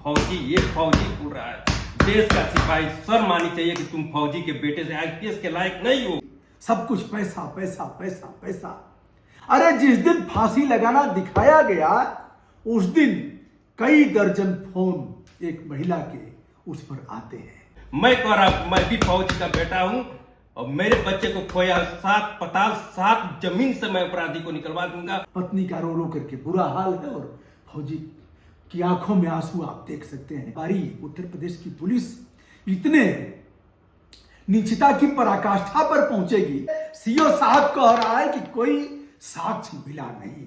फौजी, ये फौजी बोल रहा है। देश का सिपाही, शर्म आनी चाहिए कि तुम फौजी के बेटे से आईपीएस के लायक नहीं हो। सब कुछ पैसा पैसा पैसा पैसा। अरे जिस दिन फांसी लगाना दिखाया गया उस दिन कई दर्जन फोन एक महिला के उस पर आते हैं। मैं कह रहा हूं, मैं भी फौजी का बेटा हूं और मेरे बच्चे को खोया 7 पताल 7 जमीन से मैं अपराधी को निकलवा दूंगा। पत्नी का रो रो करके बुरा हाल है और फौजी की आंखों में आंसू आप देख सकते हैं। हमारी उत्तर प्रदेश की पुलिस इतने नीचता की पराकाष्ठा पर पहुंचेगी। सीओ साहब कह रहा है कि कोई साक्ष्य मिला नहीं।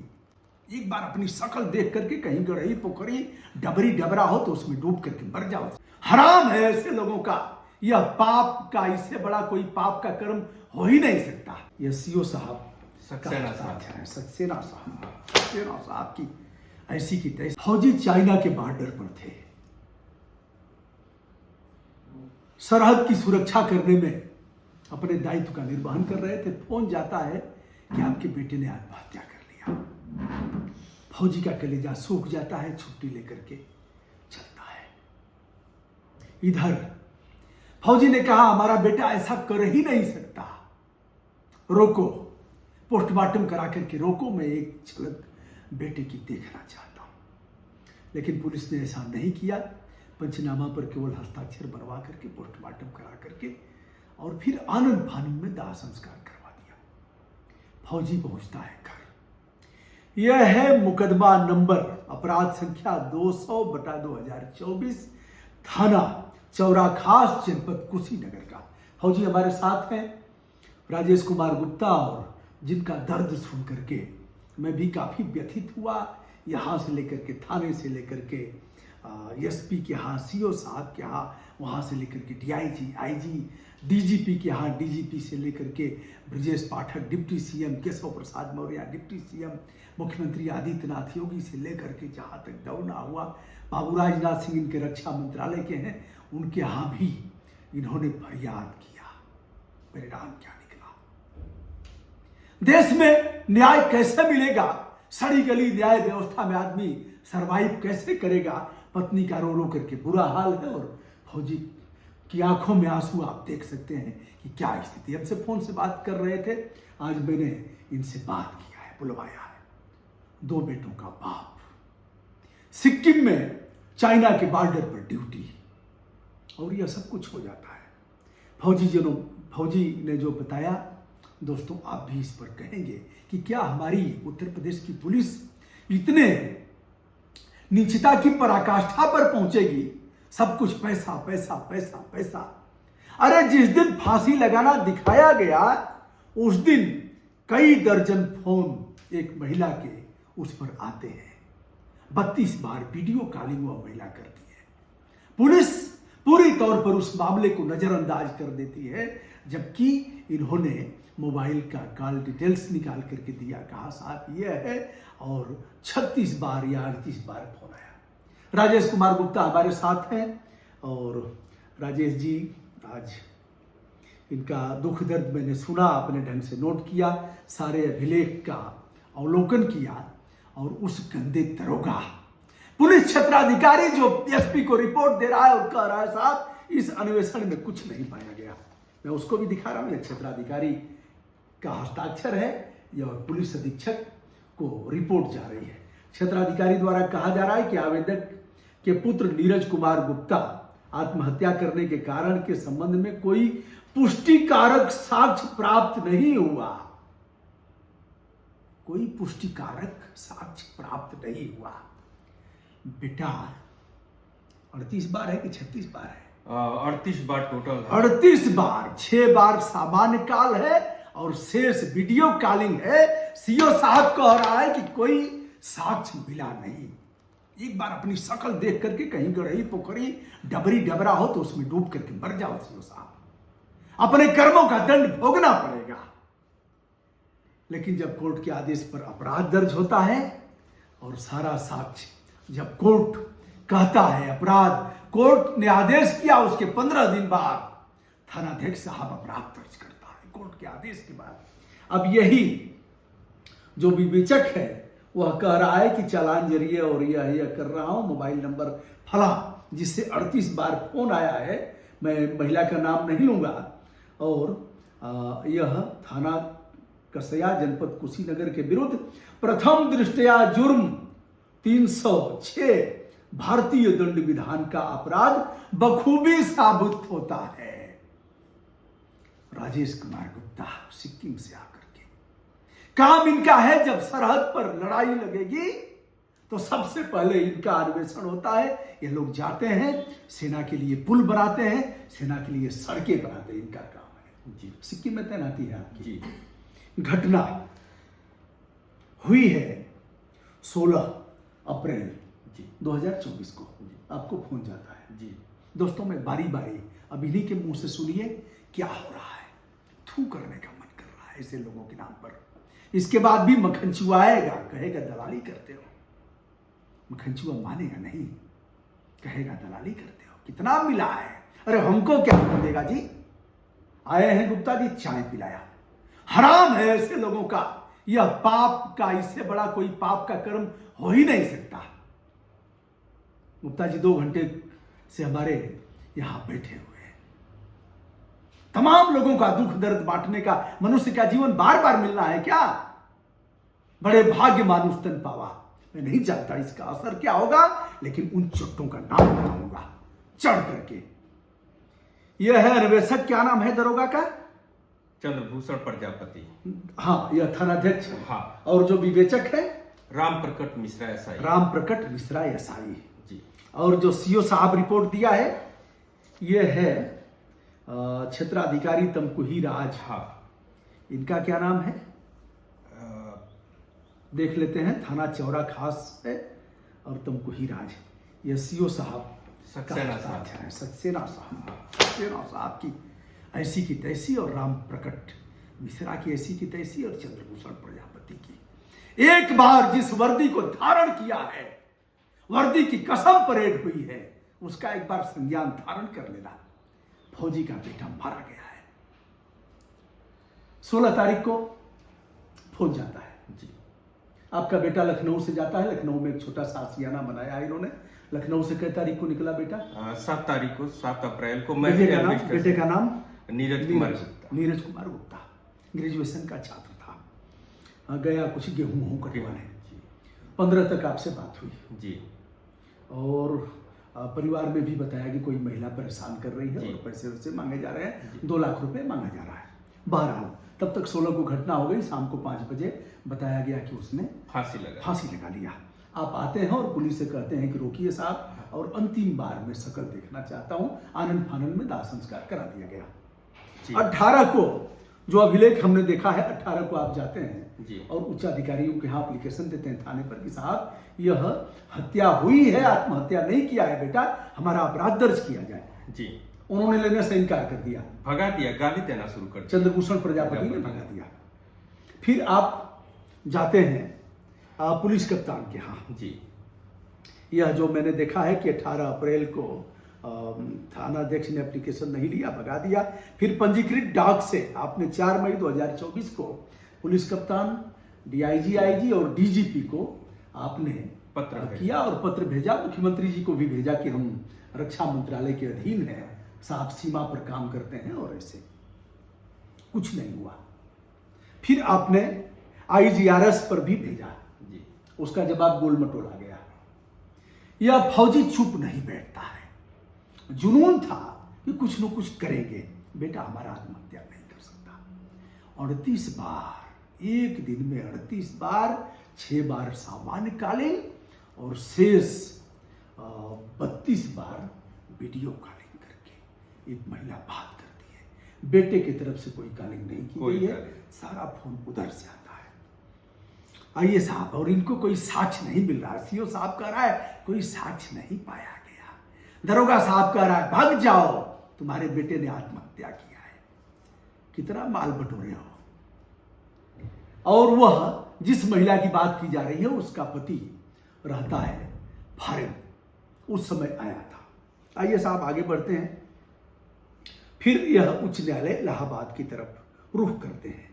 एक बार अपनी शक्ल देख करके कहीं गड़ही पोखरी डबरी डबरा हो तो उसमें डूब करके मर जाओ। हराम है ऐसे लोगों का। यह पाप का, इससे बड़ा कोई पाप का कर्म हो ही नहीं सकता। यह सीओ साहब सक्सेना साहब की ऐसी की तैसी। फौजी चाइना के बॉर्डर पर थे, सरहद की सुरक्षा करने में अपने दायित्व का निर्वहन कर रहे थे। फोन जाता है कि आपके बेटे ने आत्महत्या कर लिया। फौजी का कलेजा सूख जाता है, छुट्टी लेकर के चलता है। इधर फौजी ने कहा हमारा बेटा ऐसा कर ही नहीं सकता, रोको, पोस्टमार्टम करा करके रोको, मैं एक झलक बेटे की देखना चाहता हूं। लेकिन पुलिस ने ऐसा नहीं किया। पंचनामा पर केवल हस्ताक्षर बनवा करके पोस्टमार्टम करा करके और फिर आनंद फानंद में दाह संस्कार करवा दिया। फौजी पहुंचता है घर। यह है मुकदमा नंबर अपराध संख्या 200/2024 थाना चौरा खास जनपद कुशीनगर का। फौजी हमारे साथ हैं राजेश कुमार गुप्ता, और जिनका दर्द सुन करके मैं भी काफ़ी व्यथित हुआ। यहाँ से लेकर के थाने से लेकर के एसपी के यहाँ, सीओ साहब के यहाँ, वहाँ से लेकर के डीआईजी, आईजी, डीजीपी के यहाँ, डीजीपी से लेकर के Brajesh Pathak, deputy CM Keshav Prasad Maurya, deputy CM मुख्यमंत्री आदित्यनाथ योगी से लेकर के जहाँ तक दौड़ना हुआ, बाबू राजनाथ सिंह इनके रक्षा मंत्रालय के हैं, उनके यहाँ भी इन्होंने फरियाद किया। परिणाम क्या निकला? देश में न्याय कैसे मिलेगा? सड़ी गली न्याय व्यवस्था में आदमी सरवाइव कैसे करेगा? पत्नी का रो रो करके बुरा हाल है और फौजी की आंखों में आंसू आप देख सकते हैं कि क्या स्थिति। हमसे फोन से बात कर रहे थे। आज मैंने इनसे बात किया है, बुलवाया है। 2 बेटों का बाप, सिक्किम में चाइना के बॉर्डर पर ड्यूटी, और यह सब कुछ हो जाता है। फौजी ने जो बताया, दोस्तों आप भी इस पर कहेंगे कि क्या हमारी उत्तर प्रदेश की पुलिस इतने नीचता की पराकाष्ठा पर पहुंचेगी? सब कुछ पैसा पैसा पैसा पैसा। अरे जिस दिन फांसी लगाना दिखाया गया उस दिन कई दर्जन फोन एक महिला के उस पर आते हैं। 32 बार वीडियो कॉलिंग वह महिला करती है। पुलिस पूरी तौर पर उस मामले को नजरअंदाज कर देती है, जबकि इन्होंने मोबाइल का कॉल डिटेल्स निकाल करके दिया। कहा साहब यह है, और 36 बार या 38 बार फोन आया। राजेश कुमार गुप्ता हमारे साथ हैं, और राजेश जी आज इनका दुख दर्द मैंने सुना, अपने ढंग से नोट किया, सारे अभिलेख का अवलोकन किया, और उस गंदे दरोगा पुलिस क्षेत्राधिकारी जो एसपी को रिपोर्ट दे रहा है और कह रहा है साहब इस अन्वेषण में कुछ नहीं पाया गया। मैं उसको भी दिखा रहा हूं, यह क्षेत्राधिकारी का हस्ताक्षर है, यह पुलिस अधीक्षक को रिपोर्ट जा रही है। क्षेत्राधिकारी द्वारा कहा जा रहा है कि आवेदक के पुत्र नीरज कुमार गुप्ता आत्महत्या करने के कारण के संबंध में कोई पुष्टिकारक साक्ष्य प्राप्त नहीं हुआ। कोई पुष्टिकारक साक्ष्य प्राप्त नहीं हुआ। बेटा 38 बार है कि 36 बार है? 38 बार टोटल। 38 बार, 6 बार सामान्य काल है और शेष वीडियो कॉलिंग है। सीओ साहब कह रहा है कि कोई साक्ष्य मिला नहीं। एक बार अपनी शक्ल देख करके कहीं गड़ही पोखरी डबरी डबरा हो तो उसमें डूब करके मर जाओ। सीओ साहब, अपने कर्मों का दंड भोगना पड़ेगा। लेकिन जब कोर्ट के आदेश पर अपराध दर्ज होता है और सारा साक्ष्य जब कोर्ट कहता है अपराध, कोर्ट ने आदेश किया, उसके 15 दिन बाद थानाध्यक्ष साहब अपराध दर्ज करता है कोर्ट के आदेश के बाद। अब यही जो विवेचक है वह कह रहा है कि चालान जरिए और यह कर रहा हूं, मोबाइल नंबर फला, जिससे 38 बार फोन आया है। मैं महिला का नाम नहीं लूंगा। और यह थाना कसया जनपद कुशीनगर के विरुद्ध प्रथम दृष्टया जुर्म 306 भारतीय दंड विधान का अपराध बखूबी साबित होता है। राजेश कुमार गुप्ता सिक्किम से आकर के काम इनका है, जब सरहद पर लड़ाई लगेगी तो सबसे पहले इनका अन्वेषण होता है। ये लोग जाते हैं, सेना के लिए पुल बनाते हैं, सेना के लिए सड़कें बनाते हैं, इनका काम है जी। सिक्किम में तैनाती है आपकी जी। घटना हुई है 16 अप्रैल 2024 को। आपको फोन जाता है जी। दोस्तों, मैं बारी बारी अब इन्हीं के मुंह से सुनिए क्या हो रहा है। थू करने का मन कर रहा है ऐसे लोगों के नाम पर। इसके बाद भी मक्खनचुआ आएगा, कहेगा दलाली करते हो। मक्खनचुआ मानेगा नहीं, कहेगा दलाली करते हो। कितना मिला है? अरे हमको क्या मिलेगा जी? आए हैं गुप्ता जी, चाय पिलाया। हराम है ऐसे लोगों का। यह पाप का, इससे बड़ा कोई पाप का कर्म हो ही नहीं सकता। गुप्ता जी 2 घंटे से हमारे यहां बैठे हुए हैं। तमाम लोगों का दुख दर्द बांटने का मनुष्य का जीवन बार बार मिलना है क्या? बड़े भाग्य मानुष तन पावा। मैं नहीं जानता इसका असर क्या होगा, लेकिन उन चोटों का नाम बताऊंगा चढ़ करके। यह है अन्वेषक, क्या नाम है दरोगा का? चंद्रभूषण प्रजापति। हाँ, यह थानाध्यक्ष है। हाँ। और जो विवेचक है? राम प्रकट मिश्रा एसआई। राम प्रकट मिश्रा एसआई जी। और जो सीओ साहब रिपोर्ट दिया है, यह है क्षेत्राधिकारी तमकुही राज। हाँ। इनका क्या नाम है? देख लेते हैं। थाना चौरा खास है और तमकुही राज। यह सीओ साहब सक्सेना साहब है। सक्सेना साहब की ऐसी की तैसी, और राम प्रकट मिश्रा की ऐसी की तैसी, और चंद्रभूषण प्रजापति की। एक बार जिस वर्दी को धारण किया है, वर्दी की कसम परेड हुई है, उसका एक बार संज्ञान धारण कर लेना। फौजी का बेटा मारा गया है। 16 तारीख को फोन जाता है जी। आपका बेटा लखनऊ से जाता है। लखनऊ में एक छोटा सा आशियाना बनाया है इन्होंने। लखनऊ से कितनी तारीख को निकला बेटा? 7 तारीख को, 7 अप्रैल को। बेटे का नाम नीरज कुमार गुप्ता। नीरज कुमार गुप्ता ग्रेजुएशन का छात्र था। गया कुछ गेहूं कटवाने। 15 तक आपसे बात हुई जी। और परिवार में भी बताया कि कोई महिला परेशान कर रही है और पैसे वैसे मांगे जा रहे हैं। 2 लाख रुपए मांगा जा रहा है। बहरहाल तब तक 16 को घटना हो गई। शाम को 5 बजे बताया गया कि उसने फांसी लगा लिया। आप आते हैं और पुलिस से कहते हैं कि रोकिए साहब, और अंतिम बार मैं शकल देखना चाहता हूं। आनंद फानंद में दाह संस्कार करा दिया गया। 18 को जो अभिलेख हमने देखा है, 18 को आप जाते हैं और उच्च अधिकारियों के यहाँ एप्लीकेशन देते हैं थाने पर कि साहब यह हत्या हुई है, आत्महत्या नहीं किया है बेटा, हमारा अपराध दर्ज किया जाए जी। उन्होंने लेने से इनकार कर दिया, भगा दिया, गाली देना शुरू कर दिया। चंद्रभूषण प्रजापति ने भगा दिया। फिर आप जाते हैं पुलिस कप्तान के यहाँ जी। यह जो मैंने देखा है कि 18 अप्रैल को थानाध्यक्ष ने एप्लीकेशन नहीं लिया, भगा दिया। फिर पंजीकृत डाक से आपने 4 मई 2024 को पुलिस कप्तान, डीआईजी, आईजी और डीजीपी को आपने पत्र किया और पत्र भेजा। मुख्यमंत्री जी को भी भेजा कि हम रक्षा मंत्रालय के अधीन है, साफ सीमा पर काम करते हैं, और ऐसे कुछ नहीं हुआ। फिर आपने आईजीआरएस पर भी भेजा जी। उसका जवाब गोल मटोल आ गया। यह फौजी चुप नहीं बैठता है। जुनून था कि कुछ न कुछ करेंगे। बेटा हमारा आत्महत्या नहीं कर सकता। 38 बार, एक दिन में 38 बार, 6 बार सामान्य कालीन और शेष 32 बार वीडियो कॉलिंग करके एक महिला बात करती है। बेटे की तरफ से कोई कॉलिंग नहीं की गई है, सारा फोन उधर से आता है। आइए साहब, और इनको कोई साक्ष्य नहीं मिल रहा। सीओ साहब कह रहा है कोई साक्ष्य नहीं पाया गया। दरोगा साहब कह रहा है भाग जाओ, तुम्हारे बेटे ने आत्महत्या किया है। कितना माल बटोरे हो। और वह जिस महिला की बात की जा रही है उसका पति रहता है फॉरेन, उस समय आया था। आइए साहब आगे बढ़ते हैं। फिर यह उच्च न्यायालय इलाहाबाद की तरफ रुख करते हैं।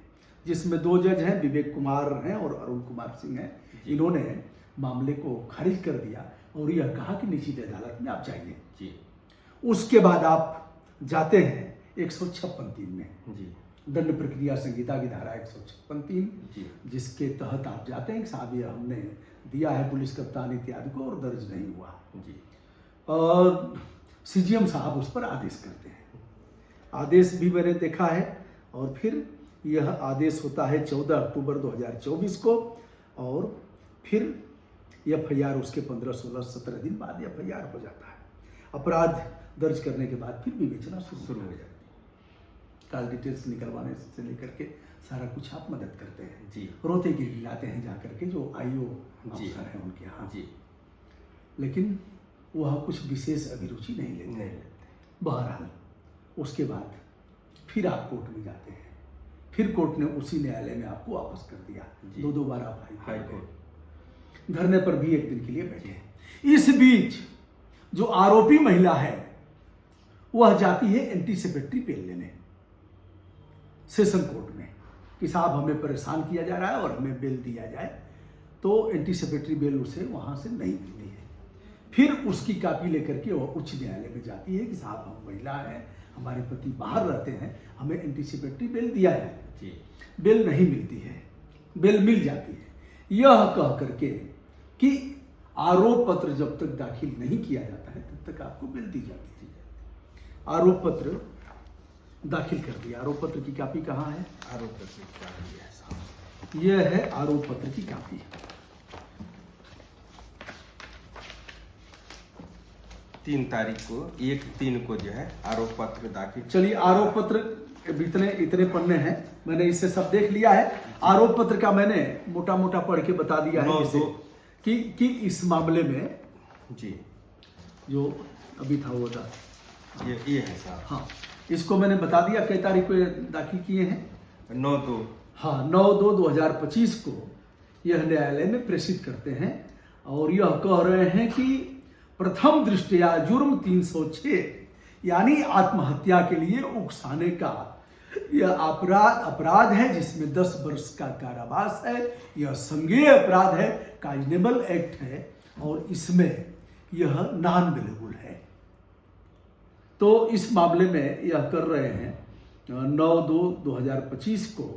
जिसमें 2 जज हैं, विवेक कुमार हैं और अरुण कुमार सिंह हैं। इन्होंने मामले को खारिज कर दिया और यह कहा कि निश्चित अदालत में आप जाइए। जी। उसके बाद आप जाते हैं 156(3) में, जी। दंड प्रक्रिया संहिता की धारा 156(3), जी। जिसके तहत आप जाते हैं कि साहब ये हमने दिया है पुलिस कप्तान इत्यादि को और दर्ज नहीं हुआ। जी। और सीजीएम साहब उस पर आदेश करते हैं। आदेश भी मैंने देखा है और फिर यह आदेश होता है 14 अक्टूबर 2024 को और फिर एफआईआर उसके 15, 16, 17 दिन बाद एफआईआर हो जाता है। अपराध दर्ज करने के बाद फिर विवेचना शुरू हो जाती है। काल डिटेल्स निकलवाने से लेकर के सारा कुछ आप मदद करते हैं। जी। रोते गिड़गिड़ाते हैं जा करके जो आईओ जी। अफसर हैं उनके यहाँ। जी। लेकिन वह कुछ विशेष अभिरुचि नहीं लेते। नहीं। बहरहाल उसके बाद फिर आप कोर्ट में जाते हैं। फिर कोर्ट ने उसी न्यायालय में आपको वापस कर दिया। जी। 2 बार आप हाई कोर्ट कोर्ट धरने पर भी 1 दिन के लिए बैठे। इस बीच जो आरोपी महिला है वह जाती है एंटीसिपेटरी बेल लेने सेशन कोर्ट में कि साहब हमें परेशान किया जा रहा है और हमें बेल दिया जाए। तो एंटीसिपेटरी बेल उसे वहां से नहीं मिलती है। फिर उसकी कॉपी लेकर के वह उच्च न्यायालय में जाती है कि साहब हम महिला हैं, हमारे पति बाहर रहते हैं, हमें एंटीसिपेटरी बेल दिया है। जी। बेल नहीं मिलती है, बेल मिल जाती है। यह कह करके कि आरोप पत्र जब तक दाखिल नहीं किया जाता है तब तक आपको बेल दी जाती है। आरोप पत्र दाखिल कर दिया। आरोप पत्र की कॉपी कहाँ है? आरोप पत्र यह है आरोप पत्र की कॉपी। 3 तारीख को 1/3 को जो है आरोप पत्र दाखिल। चलिए, आरोप पत्र इतने पन्ने हैं, मैंने इसे सब देख लिया है। आरोप पत्र का मैंने मोटा मोटा पढ़ के बता दिया है इसे, कि इस मामले में जी जो अभी था वो था ये है साहब। हाँ, इसको मैंने बता दिया। कई तारीख को दाखिल किए हैं? 9/2। हाँ, 9/2/2025 को यह न्यायालय में प्रेषित करते हैं और यह कह रहे हैं कि प्रथम दृष्टया जुर्म 306 यानी आत्महत्या के लिए उकसाने का यह अपराध है जिसमें 10 वर्ष का कारावास है। यह संज्ञेय अपराध है, काइनेबल एक्ट है और इसमें यह नॉन बेलेबल है। तो इस मामले में यह कर रहे हैं 9/2/2025 को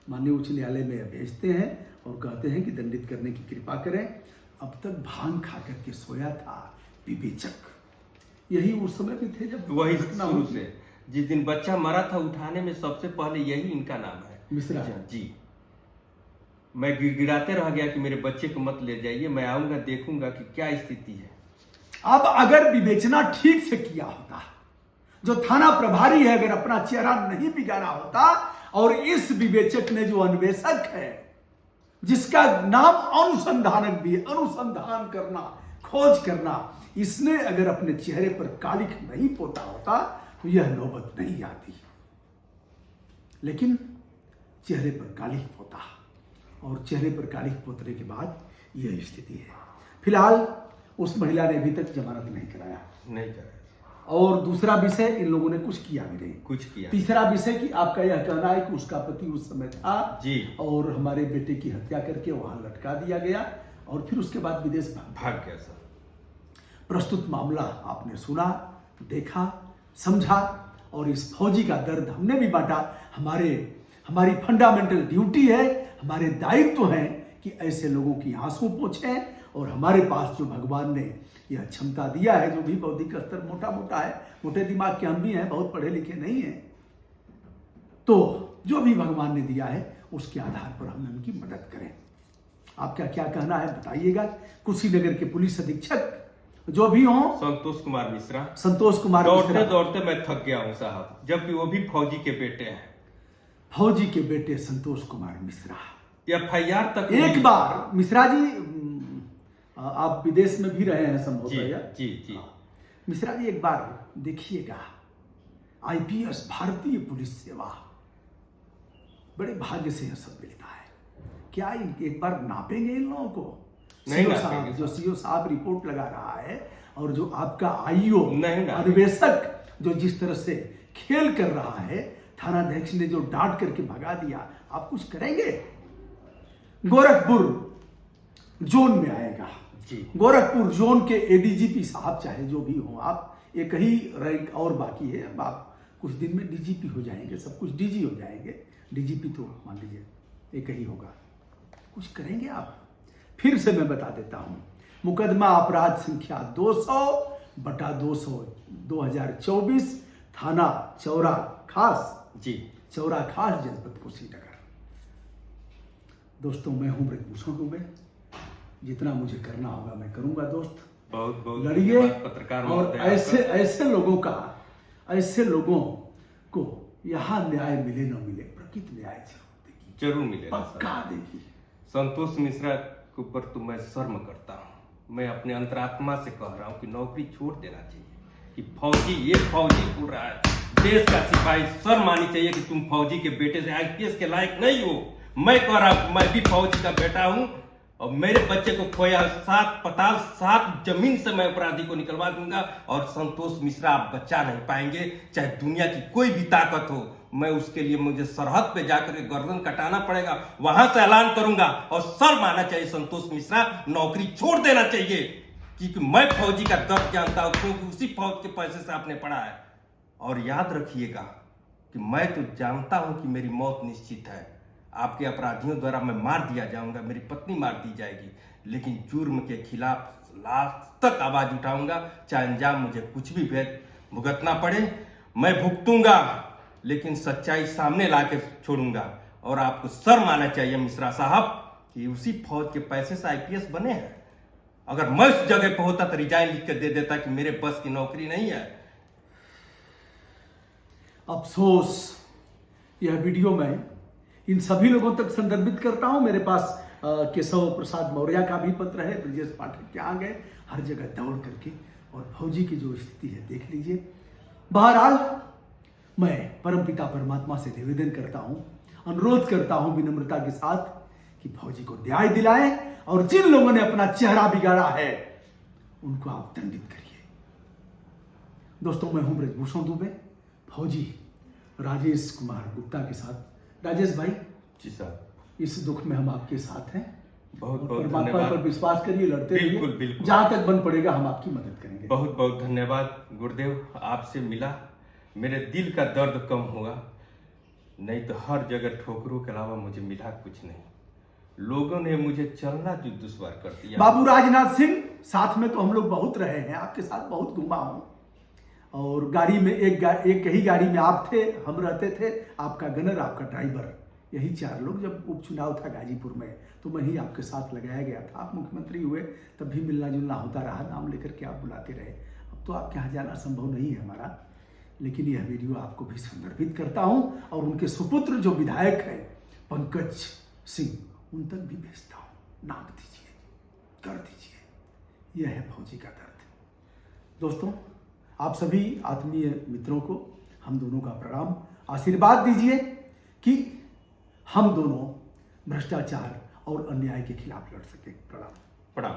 माननीय उच्च न्यायालय में भेजते हैं और कहते हैं कि दंडित करने की कृपा करें। अब तक भांग खा करके सोया था विवेचक। यही उस समय भी थे जब वही घटना शुरू हुई। से जिस दिन बच्चा मरा था उठाने में सबसे पहले यही इनका नाम है, मिश्रा। जी। मैं गिड़गिड़ाते रह गया कि मेरे बच्चे को मत ले जाइए, मैं आऊंगा देखूंगा कि क्या स्थिति है। अब अगर विवेचना ठीक से किया होता, जो थाना प्रभारी है अगर अपना चेहरा नहीं बिगाड़ा होता और इस विवेचक ने जो अन्वेषक है जिसका नाम अनुसंधानक भी है, अनुसंधान करना, खोज करना, इसने अगर अपने चेहरे पर कालिख नहीं पोता होता तो यह नौबत नहीं आती। लेकिन चेहरे पर कालिख पोता और चेहरे पर कालिख पोतने के बाद यह स्थिति है। फिलहाल उस महिला ने अभी तक जमानत नहीं कराया। नहीं कराया। और दूसरा विषय, इन लोगों ने कुछ किया भी नहीं। कुछ किया। तीसरा विषय कि आपका यह कहना है कि उसका पति उस समय था जी और हमारे बेटे की हत्या करके वहां लटका दिया गया और फिर उसके बाद विदेश भाग गया। सर, प्रस्तुत मामला आपने सुना, देखा, समझा और इस फौजी का दर्द हमने भी बांटा। हमारी फंडामेंटल ड्यूटी है, हमारे दायित्व है कि ऐसे लोगों की आंसू पोंछें और हमारे पास जो भगवान ने यह क्षमता दिया है, जो भी बौद्धिक स्तर मोटा मोटा है, मोटे दिमाग के हम भी हैं, बहुत पढ़े लिखे नहीं हैं, तो जो भी भगवान ने दिया है उसके आधार पर हम उनकी मदद करें। आपका क्या कहना है बताइएगा। कुशीनगर के पुलिस अधीक्षक जो भी हो, संतोष कुमार मिश्रा। दौड़ते दौड़ते मैं थक गया हूँ साहब, जबकि वो भी फौजी के बेटे हैं। फौजी के बेटे संतोष कुमार मिश्रा एफआईआर तक एक बार, मिश्रा जी आप विदेश में भी रहे हैं संभवतः। जी जी। मिश्रा जी एक बार देखिएगा, आईपीएस भारतीय पुलिस सेवा, बड़े भाग्य से यह सब मिलता है। क्या एक बार नापेंगे इन लोगों को? सीओ साहब, जो सीओ साहब रिपोर्ट लगा रहा है और जो आपका आईओ अन्वेषक जो जिस तरह से खेल कर रहा है, थानाध्यक्ष ने जो डांट करके भगा दिया, आप कुछ करेंगे? गोरखपुर जोन में आएगा जी। गोरखपुर जोन के एडीजीपी साहब, चाहे जो भी हो आप, एक ही रैंक और बाकी है। अब आप कुछ दिन में डीजीपी हो जाएंगे, सब कुछ डीजी हो जाएंगे। डीजीपी तो मान लीजिए एक ही होगा। कुछ करेंगे आप? फिर से मैं बता देता हूं, मुकदमा अपराध संख्या 200/200 2024, थाना चौरा खास जी। चौरा खास, जनपद कुशीनगर। दोस्तों, मैं हूं ब्रजभूषण दुबे। जितना मुझे करना होगा मैं करूंगा दोस्त। बहुत बहुत लड़िए धन्यवाद पत्रकार और महोदय ऐसे लोगों को यहाँ न्याय मिले न मिले, प्रकृति न्याय जरूर देगी, जरूर मिलेगा सर। पक्का देगी। संतोष मिश्रा के ऊपर तो मैं शर्म करता हूँ। मैं अपने अंतरात्मा से कह रहा हूँ कि नौकरी छोड़ देना चाहिए। कि फौजी, ये फौजी बोल रहा है, देश का सिपाही, शर्म आनी चाहिए कि तुम फौजी के बेटे से आईपीएस के लायक नहीं हो। मैं कह रहा हूँ, मैं भी फौजी का बेटा हूँ और मेरे बच्चे को खोया 7 पताल 7 जमीन से मैं अपराधी को निकलवा दूंगा। और संतोष मिश्रा आप बचा नहीं पाएंगे, चाहे दुनिया की कोई भी ताकत हो। मैं उसके लिए मुझे सरहद पे जाकर के गर्दन कटाना पड़ेगा, वहां से ऐलान करूंगा। और शर्म आना चाहिए संतोष मिश्रा, नौकरी छोड़ देना चाहिए। क्योंकि मैं फौजी का दर्द जानता हूं, क्योंकि उसी फौज के पैसे से आपने पढ़ा है। और याद रखिएगा कि मैं तो जानता हूं कि मेरी मौत निश्चित है। आपके अपराधियों द्वारा मैं मार दिया जाऊंगा, मेरी पत्नी मार दी जाएगी, लेकिन जुर्म के खिलाफ लास्ट तक आवाज उठाऊंगा। चाहे अंजाम मुझे कुछ भी भुगतना पड़े, मैं भुगतूंगा, लेकिन सच्चाई सामने लाके छोड़ूंगा। और आपको शर्म आना चाहिए मिश्रा साहब कि उसी फौज के पैसे से आईपीएस बने हैं। अगर मैं उस जगह पर होता तो रिजाइन लिख कर दे देता कि मेरे बस की नौकरी नहीं है। अफसोस, यह वीडियो मैं इन सभी लोगों तक संदर्भित करता हूं। मेरे पास केशव प्रसाद मौर्य का भी पत्र है, ब्रजेश पाठक के आ गए, हर जगह दौड़ करके। और फौजी की जो स्थिति है देख लीजिए। बहरहाल, मैं परमपिता परमात्मा से निवेदन करता हूं, अनुरोध करता हूं विनम्रता के साथ कि फौजी को न्याय दिलाएं और जिन लोगों ने अपना चेहरा बिगाड़ा है उनको आप दंडित करिए। दोस्तों, मैं हूं ब्रजभूषण दुबे, फौजी राजेश कुमार गुप्ता के साथ। राजेश भाई जी साहब, इस दुख में हम आपके साथ हैं। बहुत बहुत परमात्मा धन्यवाद। पर विश्वास करिए, लड़ते बिल्कुल, रहिए, बिल्कुल। जहां तक बन पड़ेगा हम आपकी मदद करेंगे। बहुत बहुत धन्यवाद गुरुदेव, आपसे मिला मेरे दिल का दर्द कम हुआ। नहीं तो हर जगह ठोकरों के अलावा मुझे मिला कुछ नहीं। लोगों ने मुझे चलना जो दुश्वार कर दिया। बाबू राजनाथ सिंह, साथ में तो हम लोग बहुत रहे हैं, आपके साथ बहुत घूमा हूं। और गाड़ी में एक ही गाड़ी में आप थे, हम रहते थे, आपका गनर, आपका ड्राइवर, यही 4 लोग। जब उपचुनाव था गाजीपुर में तो मैं ही आपके साथ लगाया गया था। आप मुख्यमंत्री हुए तब भी मिलना जुलना होता रहा, नाम लेकर के आप बुलाते रहे। अब तो आपके यहाँ जाना संभव नहीं है हमारा, लेकिन यह वीडियो आपको भी संदर्भित करता हूं। और उनके सुपुत्र जो विधायक हैं पंकज सिंह, उन तक भी भेजता हूं। नाक दीजिए, कर दीजिए। यह है फौजी का दर्द। दोस्तों, आप सभी आत्मीय मित्रों को हम दोनों का प्रणाम। आशीर्वाद दीजिए कि हम दोनों भ्रष्टाचार और अन्याय के खिलाफ लड़ सके। प्रणाम। प्रणाम।